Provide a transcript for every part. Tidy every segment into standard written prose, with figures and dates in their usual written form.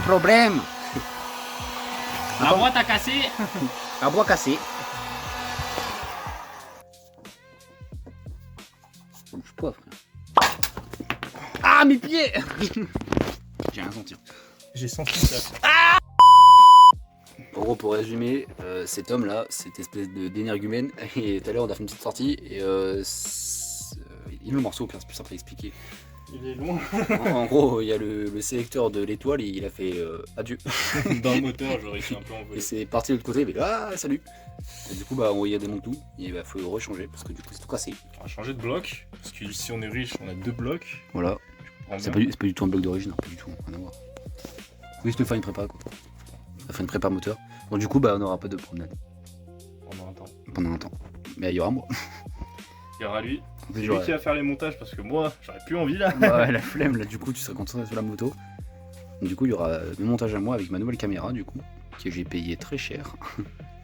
problème. La boîte a cassé. La boîte cassée. Je suis pas, frère. Ah, mes pieds. J'ai rien senti. J'ai senti ça. En gros, pour résumer, cet homme-là, cette espèce d'énergumène, et tout à l'heure on a fait une petite sortie, et il met le morceau, c'est plus simple à expliquer. Il est loin. En gros, il y a le sélecteur de l'étoile, et il a fait adieu. Dans le moteur, j'aurais été un peu Et envolé. c'est parti de l'autre côté, il fait ah salut. Et du coup, bah, il y a des montes tout, et il va falloir rechanger, parce que du coup, c'est tout cassé. On va changer de bloc, parce que si on est riche, on a 2 blocs. Voilà. C'est pas du tout un bloc d'origine, hein, pas du tout, rien à voir. Oui, je te fais une prépa, quoi. Ça fait une prépa moteur. Donc du coup, bah, on n'aura pas de promenade. Pendant un temps. Mais il y aura moi. Il y aura lui. C'est lui Ouais. qui va faire les montages, parce que moi, j'aurais plus envie là. Ouais, la flemme, là, du coup, tu seras concentré sur la moto. Du coup, il y aura mes montages à moi avec ma nouvelle caméra, du coup, que j'ai payé très cher.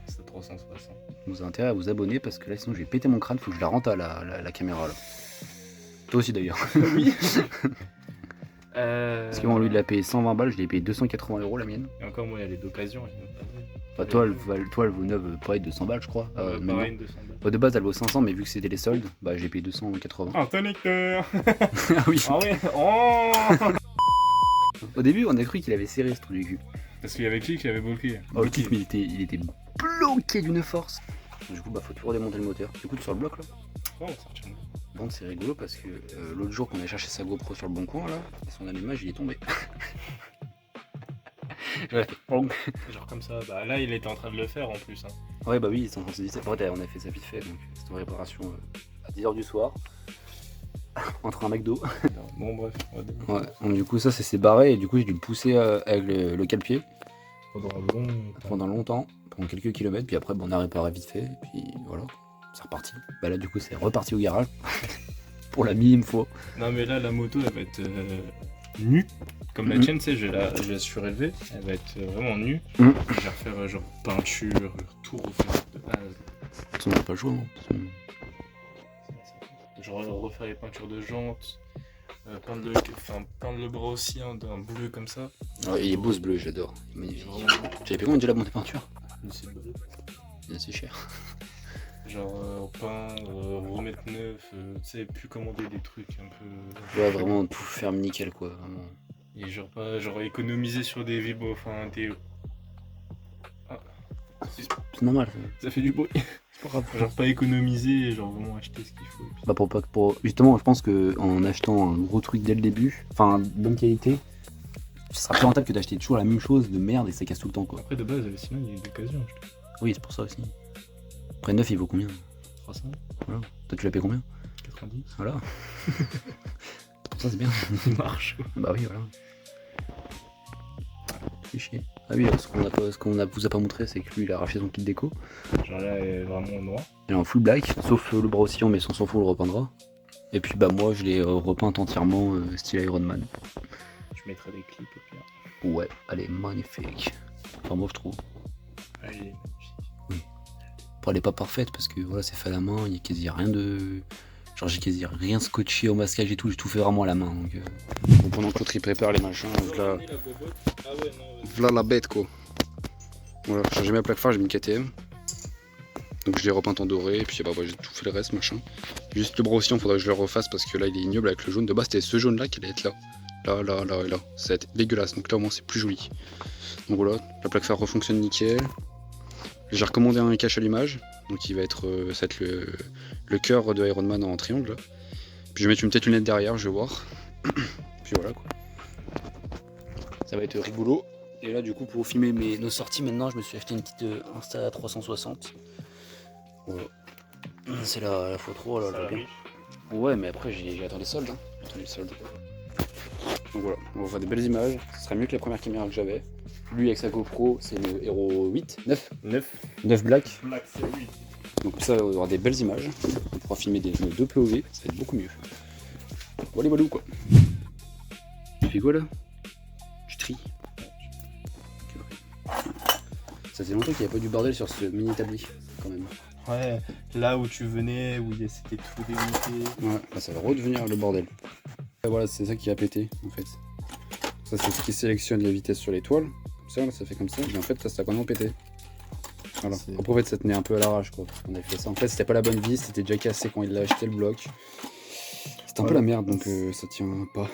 C'est 360. Vous avez intérêt à vous abonner parce que là, sinon, j'ai pété mon crâne, faut que je la rentre à la caméra là. Toi aussi d'ailleurs. Oui. Parce que bon, lui, il a payé 120 balles, je l'ai payé 280 € la mienne. Et encore, moi, il y a les d'occasion. Bah, toi, elle vaut neuve, pareil, 200 balles, je crois. Pareil, une 200 balles. Bah, de base, elle vaut 500, mais vu que c'était les soldes, bah, j'ai payé 280. Un connecteur. Ah oui. Ah ouais. Oh. Au début, on a cru qu'il avait serré ce truc du cul. Parce qu'il y avait qui avait bloqué. Oh, le kick, mais il était bloqué d'une force. Du coup, bah, faut toujours démonter le moteur. Du coup, sur le bloc là. Oh, on va sortir. Bon, c'est rigolo parce que l'autre jour qu'on a cherché sa GoPro sur le bon coin là, son allumage il est tombé. Ouais, Genre comme ça. Bah là, il était en train de le faire en plus. Hein. ouais, bah oui, ils sont en train de se dire. Après, on a fait ça vite fait, donc c'était une réparation à 10h du soir. Entre un McDo. Bon, bref. Ouais, donc du coup, ça c'est barré et du coup, j'ai dû le pousser avec le cale-pied pendant longtemps, pendant quelques kilomètres, puis après, bon, on a réparé vite fait, et puis voilà, c'est reparti. Bah là, du coup, c'est reparti au garage pour la minime fois. Non, mais là, la moto, elle va être nue. Comme la tienne, tu sais, je vais la surélever. Elle va être vraiment nue. Je vais refaire genre peinture, tout refaire de base. De toute façon, on n'a pas le choix. Hein. Genre refaire les peintures de jantes. Peindre le bras aussi hein, d'un bleu comme ça. Ouais, il est beau ce bleu, j'adore. Il est magnifique. Vraiment, J'avais payé combien déjà la monter peinture? c'est bleu. C'est cher. Genre peindre, remettre neuf, tu sais, plus commander des trucs un peu. Ouais, vraiment tout faire nickel quoi. Vraiment. Et genre pas genre économiser sur des vibres, enfin des. Ah. C'est normal. Ça fait du bruit. C'est pas grave. Genre pas économiser et genre vraiment acheter ce qu'il faut. Bah pour justement, je pense que en achetant un gros truc dès le début, enfin bonne qualité, ce sera plus rentable que d'acheter toujours la même chose de merde et ça casse tout le temps quoi. Après de base, sinon il y a des occasions. Oui, c'est pour ça aussi. Après neuf, il vaut combien? 300, Voilà. Toi tu l'as payé combien? 90. Voilà. Pour ça c'est bien. Ça marche. Bah oui, voilà. C'est chier. Ah oui, ce qu'on vous a pas montré, c'est que lui il a arraché son kit déco. Genre là, elle est vraiment noir. Il est en full black, sauf le bras oscillant, mais sans s'en fout, on le repeindra. Et puis bah moi je l'ai repeint entièrement style Iron Man. Je mettrai des clips et puis. Ouais, elle est magnifique. Enfin moi je trouve. Elle est magnifique. Bon, elle est pas parfaite parce que voilà c'est fait à la main, il y a quasi rien de. Genre j'ai quasi rien scotché au masquage et tout, j'ai tout fait vraiment à la main. Donc pendant que l'autre il prépare les machins, voilà la bête quoi. Voilà, j'ai changé ma plaque phare, j'ai mis une KTM. Donc je l'ai repeinte en doré et puis bah j'ai tout fait le reste machin. Juste le bras oscillant, faudrait que je le refasse parce que là il est ignoble avec le jaune. De base c'était ce jaune là qui allait être là. Là et là. Ça va être dégueulasse, donc là au moins c'est plus joli. Donc voilà, la plaque phare refonctionne nickel. J'ai recommandé un cache allumage, donc il va être, ça va être le cœur de Iron Man en triangle. Puis je vais mettre une petite lunette derrière, je vais voir. Puis voilà quoi. Ça va être rigolo. Et là du coup pour filmer nos sorties maintenant, je me suis acheté une petite Insta 360. Voilà. C'est la photo là. Ça arrive. Ouais mais après j'ai attendu les soldes. Hein. J'ai attendu les soldes. Donc voilà, on va voir des belles images. Ce sera mieux que la première caméra que j'avais. Lui avec sa GoPro, c'est le Hero 8, 9 Black. Black, c'est 8. Donc ça, on aura des belles images. On pourra filmer nos deux POV, ça va être beaucoup mieux. Voilà, voilà quoi. Tu fais quoi là? Tu tries. Ça fait longtemps qu'il n'y a pas du bordel sur ce mini établi, quand même. Ouais, là où tu venais, où c'était tout démonté. Ouais, là ça va redevenir le bordel. Et voilà, c'est ça qui a pété en fait. Ça, c'est ce qui sélectionne la vitesse sur l'étoile. Comme ça, là, ça fait comme ça. Et en fait, ça a complètement pété. Voilà. Après, en fait, ça tenait un peu à l'arrache, quoi. On avait fait ça. En fait, c'était pas la bonne vis, c'était déjà cassé quand il l'a acheté le bloc. C'était un peu la merde, donc ça tient pas.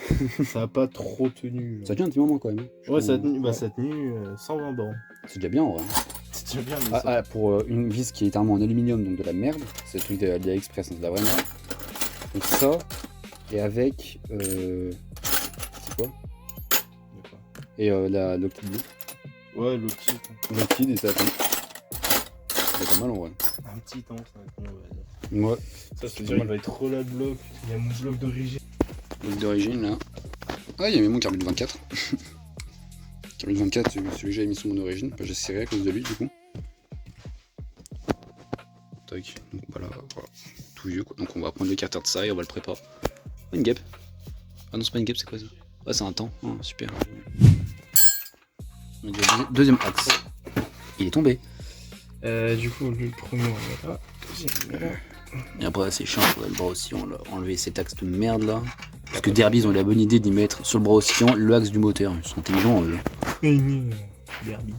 Ça a pas trop tenu. Ça tient un petit moment quand même. Ouais, ça a tenu 120 bornes. C'est déjà bien en vrai. C'est déjà bien, mais pour une vis qui est littéralement en aluminium, donc de la merde. C'est le truc d'AliExpress, c'est de la vraie merde. Donc ça, et avec. C'est quoi? Et l'Octid. Ouais, l'Octid. L'Octid et ça attend. C'est pas mal en vrai. Un petit temps, ça attend, ouais. Ça, c'est dire, il va être relâche de bloc. Il y a mon bloc d'origine. Bloc d'origine là. Ah, il y a mon Carbide 24. Carbide 24, celui que j'avais mis sur mon origine. J'ai serré à cause de lui du coup. Tac. Donc voilà. Tout vieux quoi. Donc on va prendre le carter de ça et on va le préparer. Une guêpe. Ah non, c'est pas une guêpe, c'est quoi ça? Ah, c'est un temps. Oh, super. Deuxième axe. Il est tombé. Du coup, le premier, on va là. Deuxième, là. Et après, c'est chiant, le bras oscillant, on a enlevé cet axe de merde là. Parce que Derby, ils ont eu la bonne idée d'y mettre sur le bras oscillant le axe du moteur. Ils sont intelligents, eux. Derby.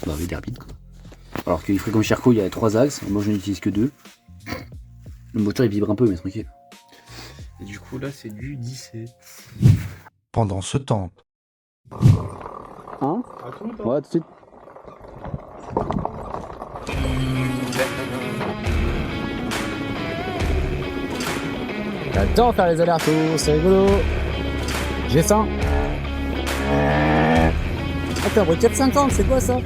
Bah oui, Derby quoi. Alors qu'il ferait comme Cherco, il y a 3 axes. Moi, je n'utilise que 2. Le moteur, il vibre un peu, mais tranquille. Et du coup, là, c'est du 17. Pendant ce temps. Hein? Ouais, tout de suite. J'adore faire les allers-retours, c'est rigolo. J'ai faim. Attends, bruit 4,50, c'est quoi ça?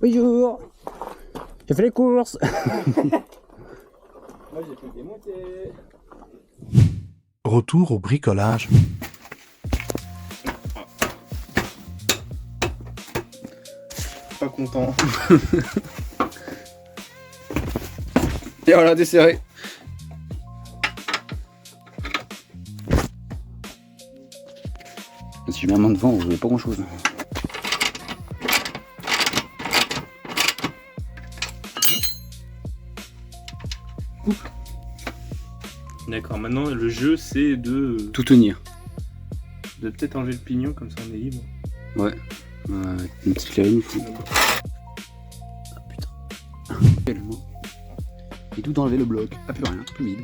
Bonjour. J'ai fait les courses. Moi j'ai fait des montées. Retour au bricolage. Pas content. Et voilà, desserré. Si je mets la main devant, vous voyez pas grand chose. D'accord, maintenant le jeu c'est de Tout tenir. peut-être enlever le pignon comme ça on est libre. Ouais. Une petite clé. Ah putain. Tellement. Et tout enlever le bloc. Ah plus rien, tout vide.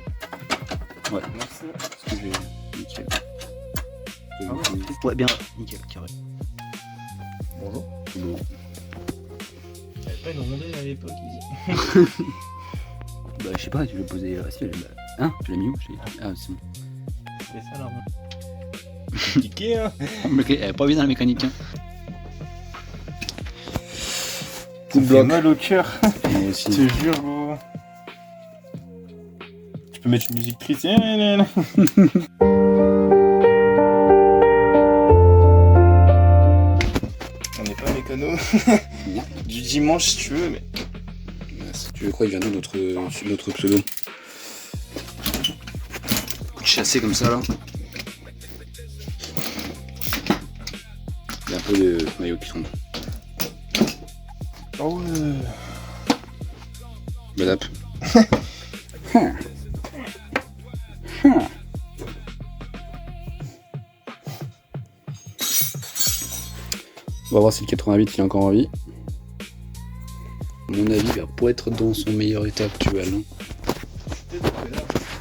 Ouais. Merci. Parce que j'ai. Nickel. Ah ouais. Ouais, bien. Nickel, carré. Bonjour. Bon. T'avais pas une rondelle à l'époque ici. Bah, je sais pas, tu l'as posé. Ah, si, hein, tu l'as mis où? Ah, c'est bon. C'est ça la rondelle. Compliqué hein. Elle est pas bien dans la mécanique, hein. Ça me fait mal au cœur. Moi Je aussi. te jure gros. Tu peux mettre une musique triste. On n'est pas mécano. Du dimanche si tu veux mais. Si tu veux quoi, il vient de notre pseudo. Chassé comme ça là. Il y a un peu de maillots qui sont. Oh ouais. Badap. On va voir si le 88 il est encore en vie. À mon avis, il va pas être dans son meilleur état actuel. Hein.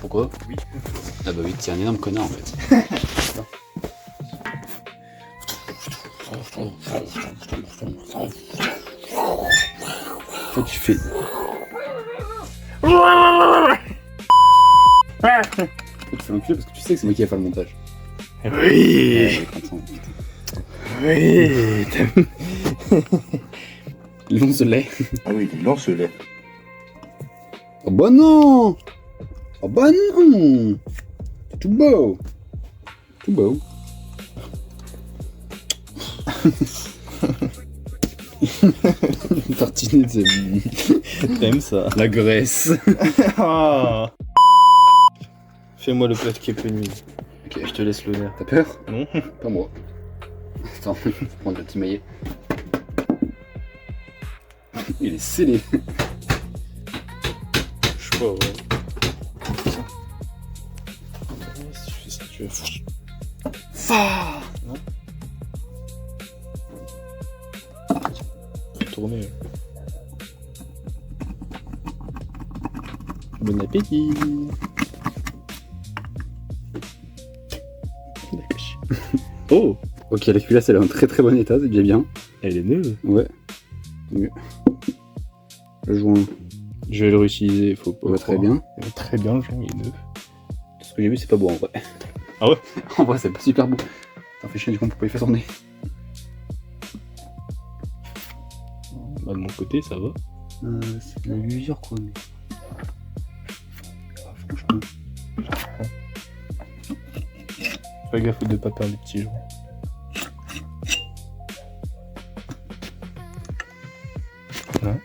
Pourquoi? Oui. Ah bah oui, t'es un énorme connard en fait. Toi tu fais. Toi tu fais l'enculé parce que tu sais que c'est moi qui vais faire le montage. Oui. Ouais, content, putain. Oui. Lance-le. Ah oui, lance-le. Oh bah non. Oh bah non. C'est tout beau. Tout beau. Tartiner, c'est T'aimes ça? la graisse. Ah. Fais-moi le plat de Kepenny. Ok, Je te laisse l'honneur. t'as peur? Non. Pas moi. Attends, je vais prendre le petit maillet. Il est scellé. Je sais pas, ouais. Si tu fais ça, tu vas Ah non. Faut tourner. Bon appétit. Oh, Ok, la culasse elle est en très très bon état, c'est déjà bien. elle est neuve. Ouais. Mieux. Le joint, Je vais le réutiliser, faut pas. va très bien. Il va très bien, le joint, il est neuf. Tout ce que j'ai vu, c'est pas beau en vrai. Ah ouais? En vrai, c'est pas super beau. Ça fait chier du coup, on peut pas y faire tourner. Bah, de mon côté, ça va. C'est de l'usure quoi. Mais... Ah, franchement. Fais gaffe de pas perdre les petits joints. Non.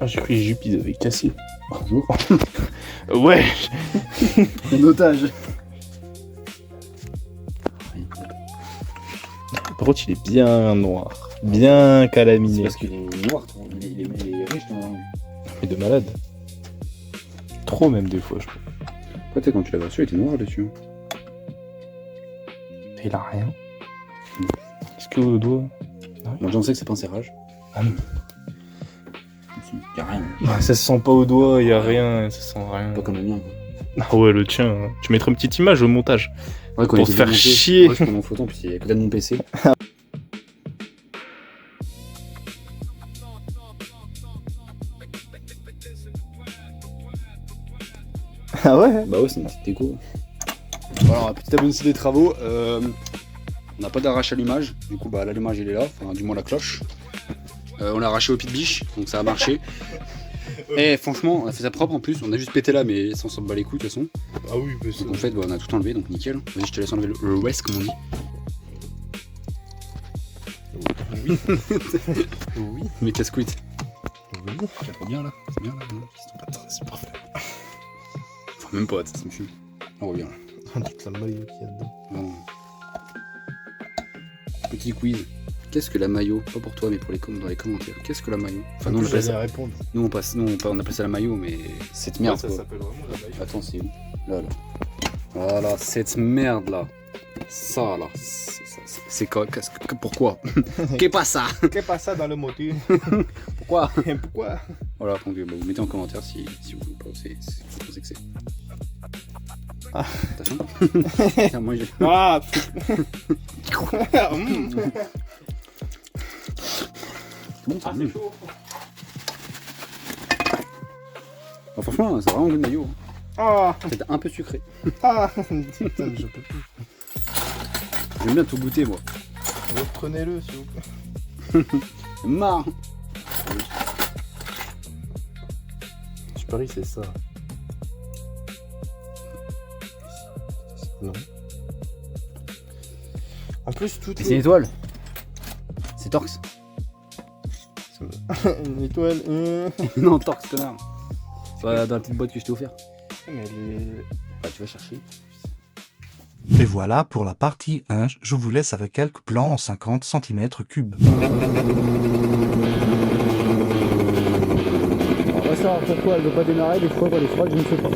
Ah, j'ai cru que Jup, ils avaient cassé. Bonjour. Ouais. Un otage. Par contre, il est bien noir. Bien C'est calaminé. parce qu'il est noir, il est riche dans la... Mais de malade. Trop même des fois, je trouve. Après, tu sais, quand tu l'as reçu, il était noir dessus. Il a rien. Est-ce que au doigt? Moi, j'en sais que c'est pas un serrage. Ah non. Y'a rien. Ah, ça se sent pas au doigt, y a rien, ça sent rien. Pas comme le mien. Quoi. Ah ouais, le tien. Hein. Tu mettrais une petite image au montage. Ouais, quand Pour il te était faire démonté, chier. Ouais, je prends en photo, puis c'est à côté de mon PC. Ah ouais? Bah ouais, c'est une petite déco. Alors, petite avancée des travaux. On n'a pas d'arrache allumage. Du coup, bah, l'allumage il est là, enfin, du moins la cloche. On l'a arraché au pied de biche, donc ça a marché. Et franchement, on a fait ça propre en plus. On a juste pété là, mais sans s'en bat les couilles de toute façon. Ah oui, mais Donc en fait, bah, on a tout enlevé, donc nickel. Vas-y, je te laisse enlever le reste, comme on dit. Oui. Oui. Mais casse-couilles. Oui. C'est trop bien là. C'est bien là. Non Attends, c'est parfait. enfin, même pas, ça me fume. On revient là. Toute la maillot qu'il y a dedans. Vraiment. Petit quiz. Qu'est-ce que la maillot? Pas pour toi, mais pour les dans les commentaires. Qu'est-ce que la maillot? Enfin, nous on appelle ça. répondre. Nous on appelle ça la maillot, mais cette merde. Ça quoi. s'appelle vraiment la maillot. Attends, c'est où? Là. Voilà, cette merde là. Ça là. C'est quoi? Pourquoi? Qu'est pas ça? Qu'est-ce pas ça dans le moteur? Pourquoi? Pourquoi? Voilà, donc bah, vous mettez en commentaire si vous pensez que c'est. Ah. T'as faim? Tiens, moi j'ai. Ah. Bon, ça C'est chaud. Bon, franchement, c'est vraiment le maillot. Ah. C'est un peu sucré. Ah. Putain, je peux plus. J'aime bien tout goûter, moi. Reprenez-le, s'il vous plaît. Marre. Je parie, c'est ça. Non. En plus, tout C'est une étoile. C'est Torx. une étoile. Non, Torx, connard. Dans la petite boîte que je t'ai offert. Mais elle est... Bah, tu vas chercher. Et voilà pour la partie 1. Je vous laisse avec quelques plans en 50 cm3. On va savoir pourquoi elle veut pas démarrer, des fois elle est froide, je ne sais pas.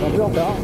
Un peu en retard.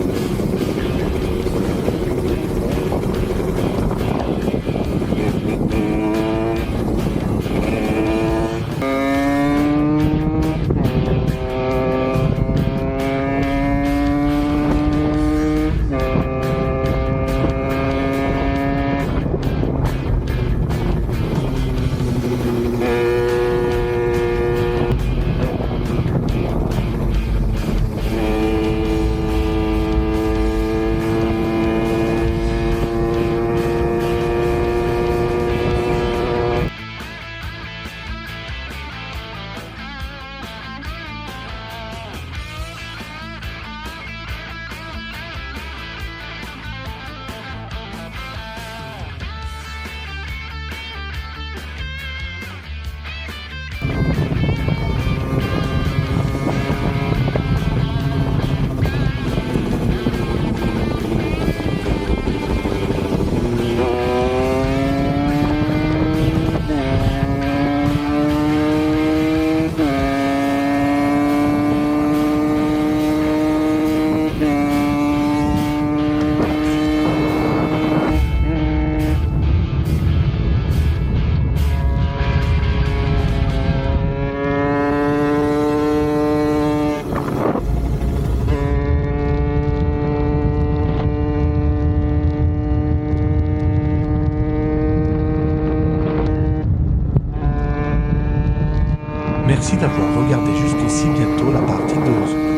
Merci d'avoir regardé jusqu'ici. Bientôt la partie 2.